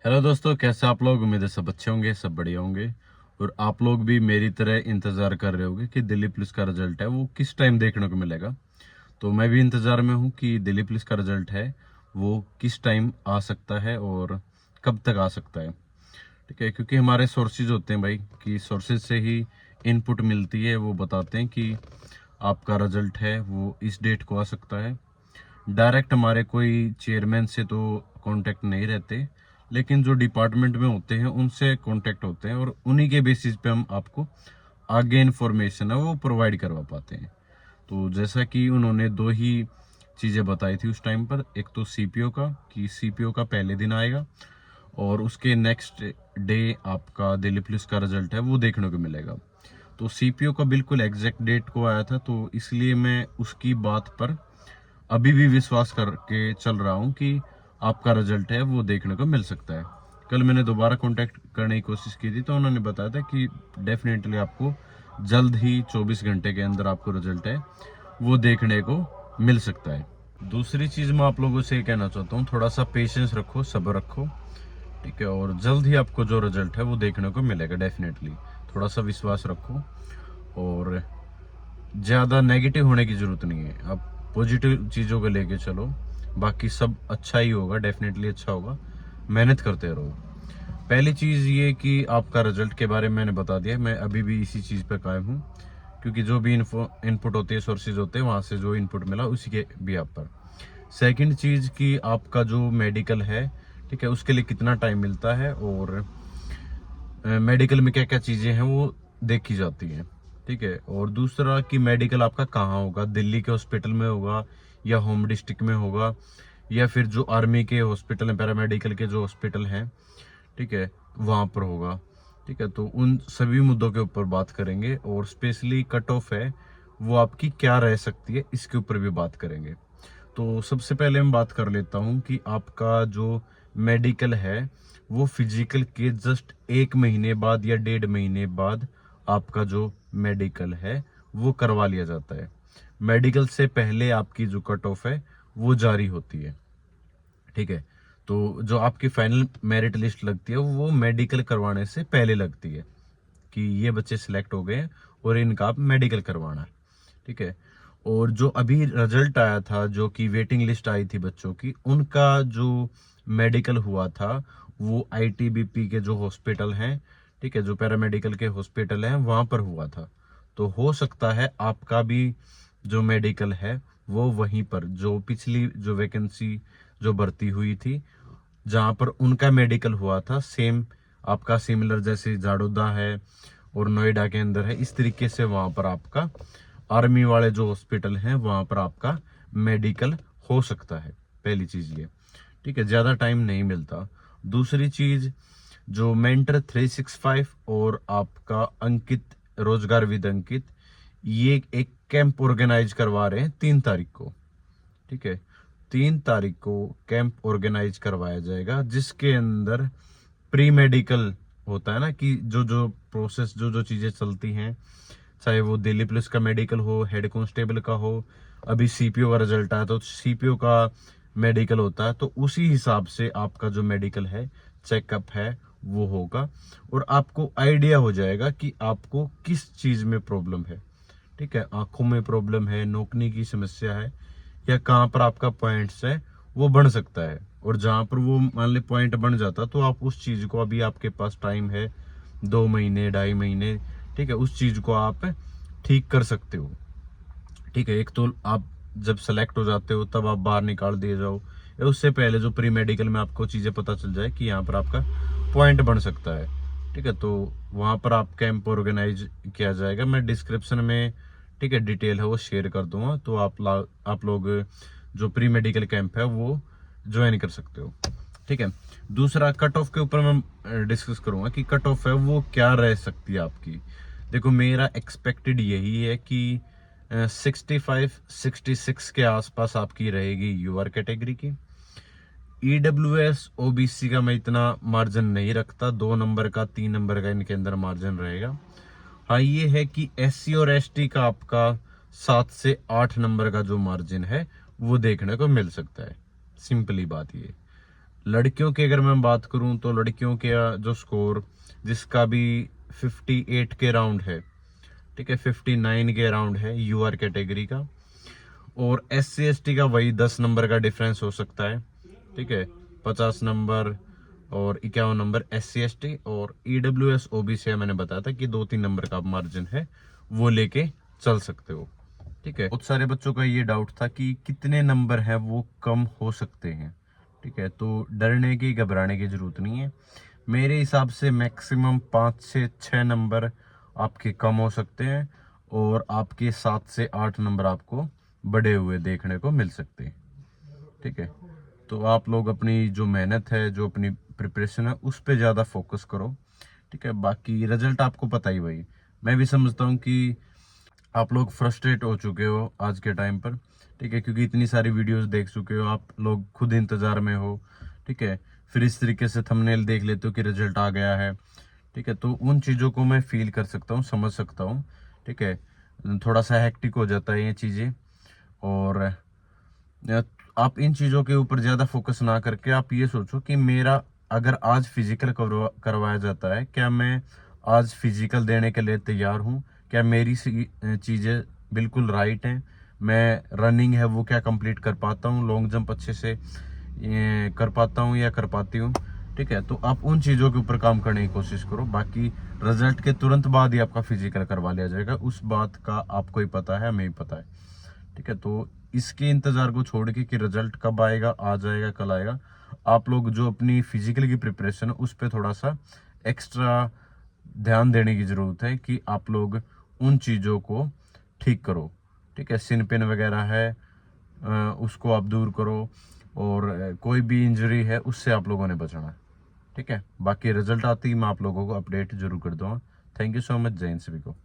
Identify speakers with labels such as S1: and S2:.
S1: Hello दोस्तों, कैसे आप लोग। उम्मीद है सब अच्छे होंगे, सब बढ़िया होंगे। और आप लोग भी मेरी तरह इंतज़ार कर रहे होंगे कि दिल्ली पुलिस का रिजल्ट है वो किस टाइम देखने को मिलेगा। तो मैं भी इंतज़ार में हूँ कि दिल्ली पुलिस का रिजल्ट है वो किस टाइम आ सकता है और कब तक आ सकता है। ठीक है, क्योंकि हमारे सोर्सेज होते हैं भाई, कि सोर्सेज से ही इनपुट मिलती है। वो बताते हैं कि आपका रिजल्ट है वो इस डेट को आ सकता है। डायरेक्ट हमारे कोई चेयरमैन से तो कांटेक्ट नहीं रहते, लेकिन जो डिपार्टमेंट में होते हैं उनसे कांटेक्ट होते हैं और उन्हीं के बेसिस पे हम आपको आगे इन्फॉर्मेशन है वो प्रोवाइड करवा पाते हैं। तो जैसा कि उन्होंने दो ही चीज़ें बताई थी उस टाइम पर, एक तो सीपीओ का, कि सीपीओ का पहले दिन आएगा और उसके नेक्स्ट डे आपका दिल्ली पुलिस का रिजल्ट है वो देखने को मिलेगा। तो सीपीओ का बिल्कुल एग्जैक्ट डेट को आया था, तो इसलिए मैं उसकी बात पर अभी भी विश्वास करके चल रहा हूँ कि आपका रिजल्ट है वो देखने को मिल सकता है। कल मैंने दोबारा कांटेक्ट करने की कोशिश की थी, तो उन्होंने बताया था कि डेफिनेटली आपको जल्द ही 24 घंटे के अंदर आपको रिजल्ट है वो देखने को मिल सकता है। दूसरी चीज़ मैं आप लोगों से ये कहना चाहता हूँ, थोड़ा सा पेशेंस रखो, सब्र रखो। ठीक है, और जल्द ही आपको जो रिजल्ट है वो देखने को मिलेगा डेफिनेटली। थोड़ा सा विश्वास रखो और ज़्यादा नेगेटिव होने की ज़रूरत नहीं है। आप पॉजिटिव चीज़ों को लेके चलो, बाकी सब अच्छा ही होगा, डेफिनेटली अच्छा होगा। मेहनत करते रहो। पहली चीज़ ये कि आपका रिजल्ट के बारे में मैंने बता दिया, मैं अभी भी इसी चीज़ पे कायम हूँ, क्योंकि जो भी इनपुट होते हैं, सोर्सेज होते हैं, वहाँ से जो इनपुट मिला उसी के भी आप पर। सेकंड चीज़ कि आपका जो मेडिकल है, ठीक है, उसके लिए कितना टाइम मिलता है और मेडिकल में क्या क्या चीज़ें हैं वो देखी जाती हैं। ठीक है, और दूसरा कि मेडिकल आपका कहाँ होगा, दिल्ली के हॉस्पिटल में होगा या होम डिस्ट्रिक्ट में होगा या फिर जो आर्मी के हॉस्पिटल हैं, पैरामेडिकल के जो हॉस्पिटल हैं, ठीक है, वहाँ पर होगा। ठीक है, तो उन सभी मुद्दों के ऊपर बात करेंगे और स्पेशली कट ऑफ है वो आपकी क्या रह सकती है, इसके ऊपर भी बात करेंगे। तो सबसे पहले मैं बात कर लेता हूँ कि आपका जो मेडिकल है वो फिजिकल के जस्ट 1 महीने बाद या 1.5 महीने बाद आपका जो मेडिकल है वो करवा लिया जाता है। मेडिकल से पहले आपकी जो कट ऑफ है वो जारी होती है। ठीक है, तो जो आपकी फाइनल मेरिट लिस्ट लगती है वो मेडिकल करवाने से पहले लगती है, कि ये बच्चे सिलेक्ट हो गए हैं और इनका आप मेडिकल करवाना है। ठीक है, और जो अभी रिजल्ट आया था, जो कि वेटिंग लिस्ट आई थी बच्चों की, उनका जो मेडिकल हुआ था वो आईटीबीपी के जो हॉस्पिटल हैं, ठीक है, जो पैरामेडिकल के हॉस्पिटल हैं वहां पर हुआ था। तो हो सकता है आपका भी जो मेडिकल है वो वहीं पर, जो पिछली जो वैकेंसी जो भर्ती हुई थी जहां पर उनका मेडिकल हुआ था, सेम आपका सिमिलर जैसे जाडोदा है और नोएडा के अंदर है, इस तरीके से वहां पर आपका आर्मी वाले जो हॉस्पिटल हैं वहां पर आपका मेडिकल हो सकता है। पहली चीज ये, ठीक है, ज्यादा टाइम नहीं मिलता। दूसरी चीज, जो मेंटर 365 और आपका अंकित, रोजगार विद अंकित, ये एक कैंप ऑर्गेनाइज करवा रहे हैं 3 तारीख को। ठीक है, 3 तारीख को कैंप ऑर्गेनाइज करवाया जाएगा, जिसके अंदर प्री मेडिकल होता है ना, कि जो जो प्रोसेस, जो जो चीजें चलती हैं, चाहे वो दिल्ली पुलिस का मेडिकल हो, हेड कांस्टेबल का हो, अभी सीपीओ का रिजल्ट आया तो सीपीओ का मेडिकल होता है, तो उसी हिसाब से आपका जो मेडिकल है, चेकअप है, वो होगा और आपको आइडिया हो जाएगा कि आपको किस चीज में प्रॉब्लम है। ठीक है, आंखों में प्रॉब्लम है, नोकनी की समस्या है, या कहाँ पर आपका पॉइंट्स है वो बन सकता है। और जहां पर वो मान ली पॉइंट बन जाता, तो आप उस चीज को, अभी आपके पास टाइम है 2 महीने 2.5 महीने, ठीक है, उस चीज को आप ठीक कर सकते हो। ठीक है, एक तो आप जब सेलेक्ट हो जाते हो तब आप बाहर निकाल दिए जाओ, या उससे पहले जो प्री मेडिकल में आपको चीजें पता चल जाए कि यहाँ पर आपका पॉइंट बन सकता है। ठीक है, तो वहां पर आप कैंप ऑर्गेनाइज किया जाएगा, मैं डिस्क्रिप्शन में, ठीक है, डिटेल है वो शेयर कर दूंगा, तो आप लोग जो प्री मेडिकल कैंप है वो ज्वाइन कर सकते हो। ठीक है, दूसरा कट ऑफ के ऊपर मैं डिस्कस करूंगा कि कट ऑफ है वो क्या रह सकती है आपकी। देखो, मेरा एक्सपेक्टेड यही है कि 65-66 के आसपास आपकी रहेगी यूआर कैटेगरी की। ईडब्ल्यूएस ओबीसी का मैं इतना मार्जिन नहीं रखता, 2 नंबर का 3 नंबर का इनके अंदर मार्जिन रहेगा। हाँ, ये है कि एससी और एसटी का आपका 7 से 8 नंबर का जो मार्जिन है वो देखने को मिल सकता है। सिंपली बात ये, लड़कियों की अगर मैं बात करूं तो लड़कियों के जो स्कोर जिसका भी 58 के राउंड है, ठीक है, 59 के राउंड है यूआर कैटेगरी का, और SC ST का वही 10 नंबर का डिफरेंस हो सकता है, ठीक है, 50 नंबर और 51 नंबर SC ST, और EWS OBC मैंने बताया था कि 2-3 नंबर का मार्जिन है, वो लेके चल सकते हो, ठीक है। बहुत सारे बच्चों का ये डाउट था कि कितने नंबर है वो कम हो सकते हैं, ठीक है, तो डरने की घबराने की जरूरत नहीं है। मेरे हिसाब से मैक्सिमम 5 से 6 नंबर आपके कम हो सकते हैं, और आपके 7 से 8 नंबर आपको बढ़े हुए देखने को मिल सकते हैं, ठीक है। तो आप लोग अपनी जो मेहनत है, जो अपनी प्रिपरेशन है, उस पर ज़्यादा फोकस करो, ठीक है। बाकी रिजल्ट आपको पता ही भाई, मैं भी समझता हूँ कि आप लोग फ्रस्ट्रेट हो चुके हो आज के टाइम पर, ठीक है, क्योंकि इतनी सारी वीडियोस देख चुके हो, आप लोग खुद इंतज़ार में हो, ठीक है। फिर इस तरीके से थंबनेल देख लेते हो कि रिजल्ट आ गया है, ठीक है, तो उन चीज़ों को मैं फील कर सकता हूँ, समझ सकता हूँ, ठीक है। थोड़ा सा हेक्टिक हो जाता है ये चीज़ें, और आप इन चीज़ों के ऊपर ज़्यादा फोकस ना करके आप ये सोचो कि मेरा अगर आज फिजिकल करवाया जाता है, क्या मैं आज फिजिकल देने के लिए तैयार हूँ, क्या मेरी चीज़ें बिल्कुल राइट हैं, मैं रनिंग है वो क्या कंप्लीट कर पाता हूँ, लॉन्ग जंप अच्छे से ये कर पाता हूँ या कर पाती हूँ, ठीक है। तो आप उन चीज़ों के ऊपर काम करने की कोशिश करो। बाकी रिजल्ट के तुरंत बाद ही आपका फिजिकल करवा लिया जाएगा, उस बात का आपको ही पता है, हमें ही पता है, ठीक है। तो इसके इंतजार को छोड़ के कि रिजल्ट कब आएगा, आ जाएगा, कल आएगा, आप लोग जो अपनी फिजिकल की प्रिपरेशन है उस पर थोड़ा सा एक्स्ट्रा ध्यान देने की जरूरत है कि आप लोग उन चीज़ों को ठीक करो, ठीक है। सिन पिन वगैरह है, उसको आप दूर करो, और कोई भी इंजरी है उससे आप लोगों ने बचना है, ठीक है। बाकी रिजल्ट आते ही मैं आप लोगों को अपडेट जरूर कर दूंगा। थैंक यू सो मच, जय हिंद सभी को।